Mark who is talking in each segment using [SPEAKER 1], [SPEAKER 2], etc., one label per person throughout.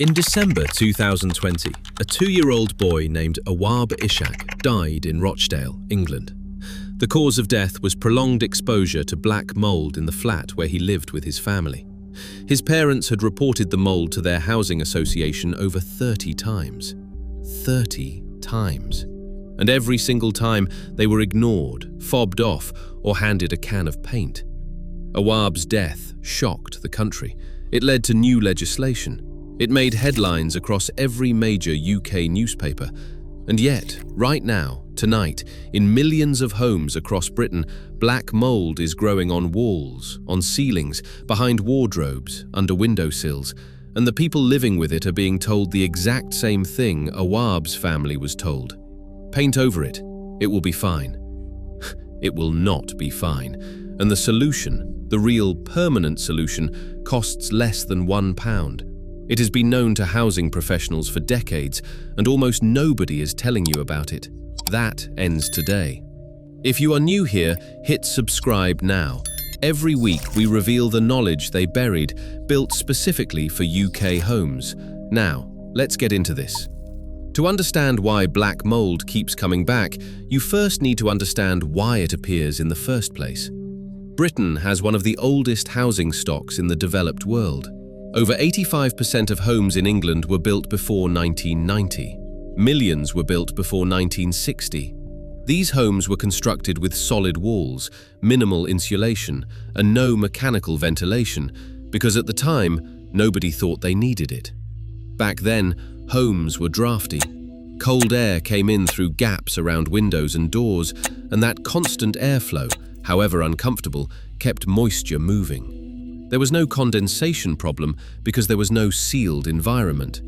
[SPEAKER 1] In December 2020, a 2-year-old boy named Awaab Ishak died in Rochdale, England. The cause of death was prolonged exposure to black mould in the flat where he lived with his family. His parents had reported the mould to their housing association over 30 times. 30 times. And every single time they were ignored, fobbed off, or handed a can of paint. Awaab's death shocked the country. It led to new legislation. It made headlines across every major UK newspaper. And yet, right now, tonight, in millions of homes across Britain, black mould is growing on walls, on ceilings, behind wardrobes, under windowsills, and the people living with it are being told the exact same thing Awaab's family was told. Paint over it. It will be fine. It will not be fine. And the solution, the real permanent solution, costs less than £1. It has been known to housing professionals for decades, and almost nobody is telling you about it. That ends today. If you are new here, hit subscribe now. Every week we reveal the knowledge they buried, built specifically for UK homes. Now, let's get into this. To understand why black mould keeps coming back, you first need to understand why it appears in the first place. Britain has one of the oldest housing stocks in the developed world. Over 85% of homes in England were built before 1990. Millions were built before 1960. These homes were constructed with solid walls, minimal insulation, and no mechanical ventilation, because at the time, nobody thought they needed it. Back then, homes were drafty. Cold air came in through gaps around windows and doors, and that constant airflow, however uncomfortable, kept moisture moving. There was no condensation problem because there was no sealed environment.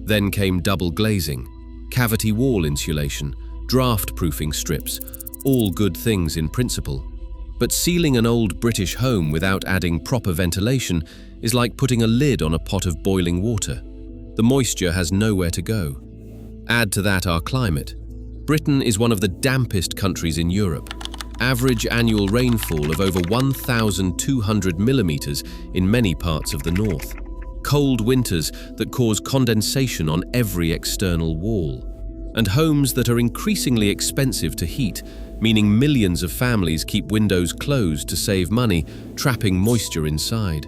[SPEAKER 1] Then came double glazing, cavity wall insulation, draft-proofing strips, all good things in principle. But sealing an old British home without adding proper ventilation is like putting a lid on a pot of boiling water. The moisture has nowhere to go. Add to that our climate. Britain is one of the dampest countries in Europe. Average annual rainfall of over 1,200 millimeters in many parts of the north. Cold winters that cause condensation on every external wall. And homes that are increasingly expensive to heat, meaning millions of families keep windows closed to save money, trapping moisture inside.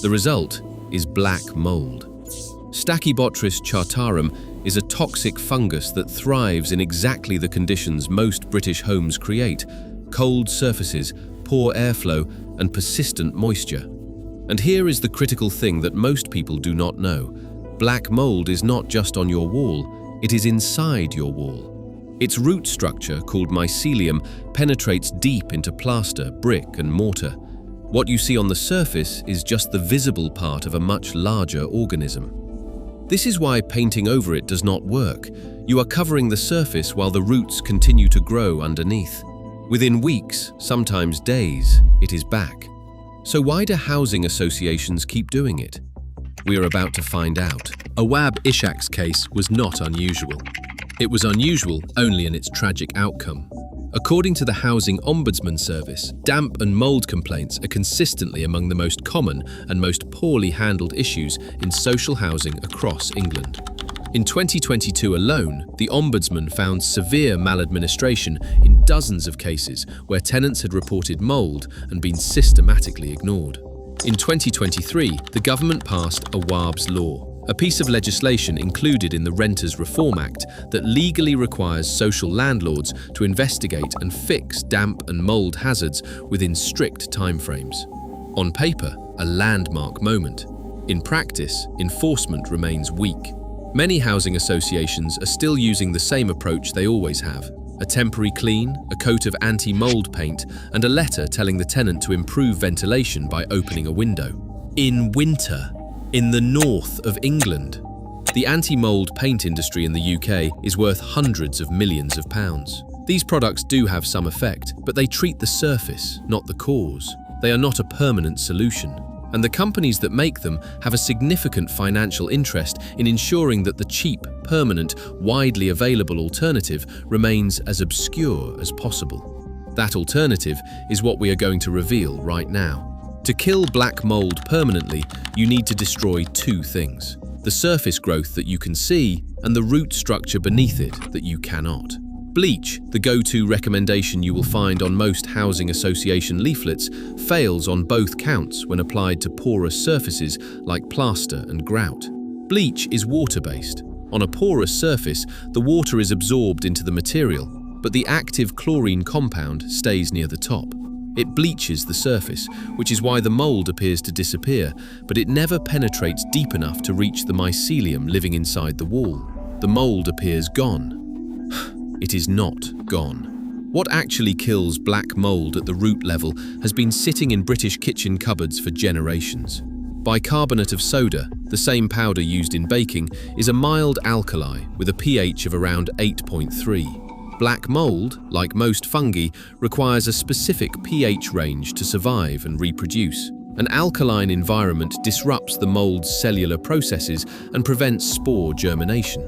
[SPEAKER 1] The result is black mould. Stachybotrys chartarum is a toxic fungus that thrives in exactly the conditions most British homes create: cold surfaces, poor airflow, and persistent moisture. And here is the critical thing that most people do not know. Black mould is not just on your wall, it is inside your wall. Its root structure, called mycelium, penetrates deep into plaster, brick, and mortar. What you see on the surface is just the visible part of a much larger organism. This is why painting over it does not work. You are covering the surface while the roots continue to grow underneath. Within weeks, sometimes days, it is back. So why do housing associations keep doing it? We are about to find out. Awaab Ishak's case was not unusual. It was unusual only in its tragic outcome. According to the Housing Ombudsman Service, damp and mould complaints are consistently among the most common and most poorly handled issues in social housing across England. In 2022 alone, the Ombudsman found severe maladministration in dozens of cases where tenants had reported mould and been systematically ignored. In 2023, the government passed Awaab's Law, a piece of legislation included in the Renters Reform Act that legally requires social landlords to investigate and fix damp and mould hazards within strict timeframes. On paper, a landmark moment. In practice, enforcement remains weak. Many housing associations are still using the same approach they always have: a temporary clean, a coat of anti-mould paint, and a letter telling the tenant to improve ventilation by opening a window. In winter, in the north of England. The anti-mould paint industry in the UK is worth hundreds of millions of pounds. These products do have some effect, but they treat the surface, not the cause. They are not a permanent solution. And the companies that make them have a significant financial interest in ensuring that the cheap, permanent, widely available alternative remains as obscure as possible. That alternative is what we are going to reveal right now. To kill black mould permanently, you need to destroy two things: the surface growth that you can see, and the root structure beneath it that you cannot. Bleach, the go-to recommendation you will find on most housing association leaflets, fails on both counts when applied to porous surfaces like plaster and grout. Bleach is water-based. On a porous surface, the water is absorbed into the material, but the active chlorine compound stays near the top. It bleaches the surface, which is why the mold appears to disappear, but it never penetrates deep enough to reach the mycelium living inside the wall. The mold appears gone. It is not gone. What actually kills black mold at the root level has been sitting in British kitchen cupboards for generations. Bicarbonate of soda, the same powder used in baking, is a mild alkali with a pH of around 8.3. Black mold, like most fungi, requires a specific pH range to survive and reproduce. An alkaline environment disrupts the mold's cellular processes and prevents spore germination.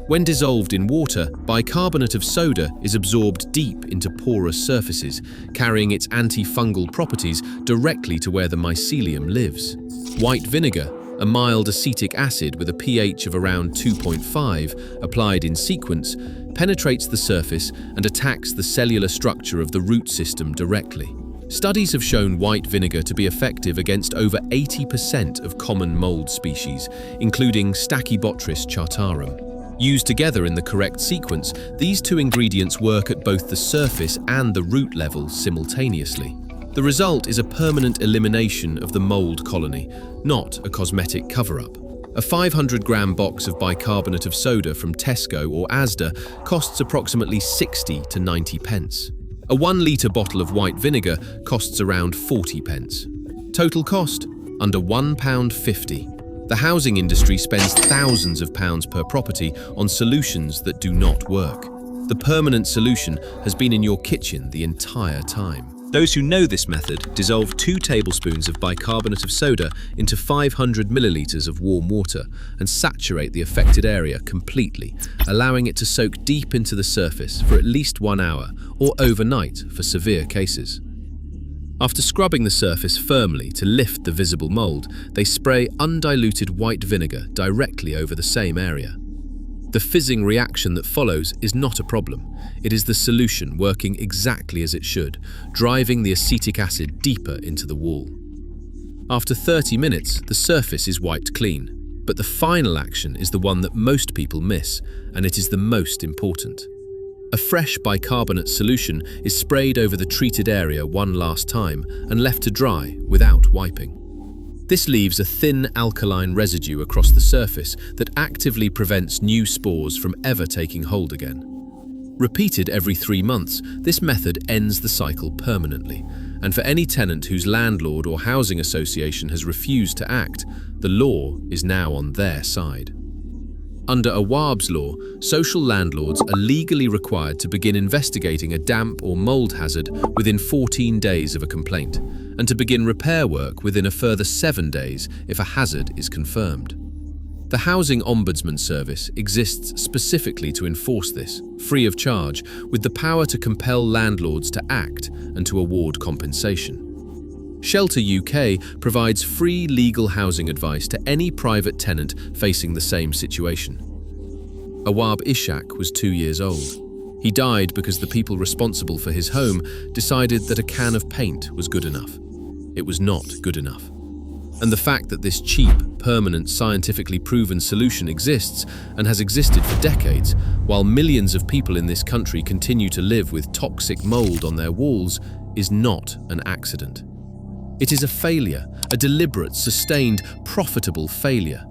[SPEAKER 1] When dissolved in water, bicarbonate of soda is absorbed deep into porous surfaces, carrying its antifungal properties directly to where the mycelium lives. White vinegar, a mild acetic acid with a pH of around 2.5, applied in sequence, penetrates the surface and attacks the cellular structure of the root system directly. Studies have shown white vinegar to be effective against over 80% of common mold species, including Stachybotrys chartarum. Used together in the correct sequence, these two ingredients work at both the surface and the root level simultaneously. The result is a permanent elimination of the mold colony, not a cosmetic cover-up. A 500-gram box of bicarbonate of soda from Tesco or Asda costs approximately 60 to 90 pence. A 1-litre bottle of white vinegar costs around 40 pence. Total cost? Under £1.50. The housing industry spends thousands of pounds per property on solutions that do not work. The permanent solution has been in your kitchen the entire time. Those who know this method dissolve 2 tablespoons of bicarbonate of soda into 500 millilitres of warm water and saturate the affected area completely, allowing it to soak deep into the surface for at least 1 hour or overnight for severe cases. After scrubbing the surface firmly to lift the visible mold, they spray undiluted white vinegar directly over the same area. The fizzing reaction that follows is not a problem. It is the solution working exactly as it should, driving the acetic acid deeper into the wall. After 30 minutes, the surface is wiped clean, but the final action is the one that most people miss, and it is the most important. A fresh bicarbonate solution is sprayed over the treated area one last time and left to dry without wiping. This leaves a thin alkaline residue across the surface that actively prevents new spores from ever taking hold again. Repeated every 3 months, this method ends the cycle permanently, and for any tenant whose landlord or housing association has refused to act, the law is now on their side. Under Awaab's law, social landlords are legally required to begin investigating a damp or mould hazard within 14 days of a complaint, and to begin repair work within a further 7 days if a hazard is confirmed. The Housing Ombudsman Service exists specifically to enforce this, free of charge, with the power to compel landlords to act and to award compensation. Shelter UK provides free legal housing advice to any private tenant facing the same situation. Awaab Ishak was 2 years old. He died because the people responsible for his home decided that a can of paint was good enough. It was not good enough. And the fact that this cheap, permanent, scientifically proven solution exists and has existed for decades, while millions of people in this country continue to live with toxic mold on their walls, is not an accident. It is a failure, a deliberate, sustained, profitable failure.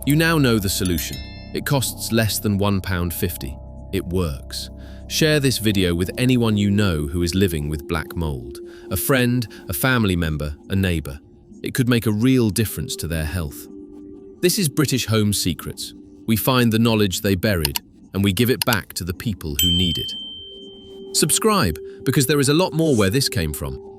[SPEAKER 1] You now know the solution. It costs less than £1.50. It works. Share this video with anyone you know who is living with black mold. A friend, a family member, a neighbour. It could make a real difference to their health. This is British Home Secrets. We find the knowledge they buried, and we give it back to the people who need it. Subscribe, because there is a lot more where this came from.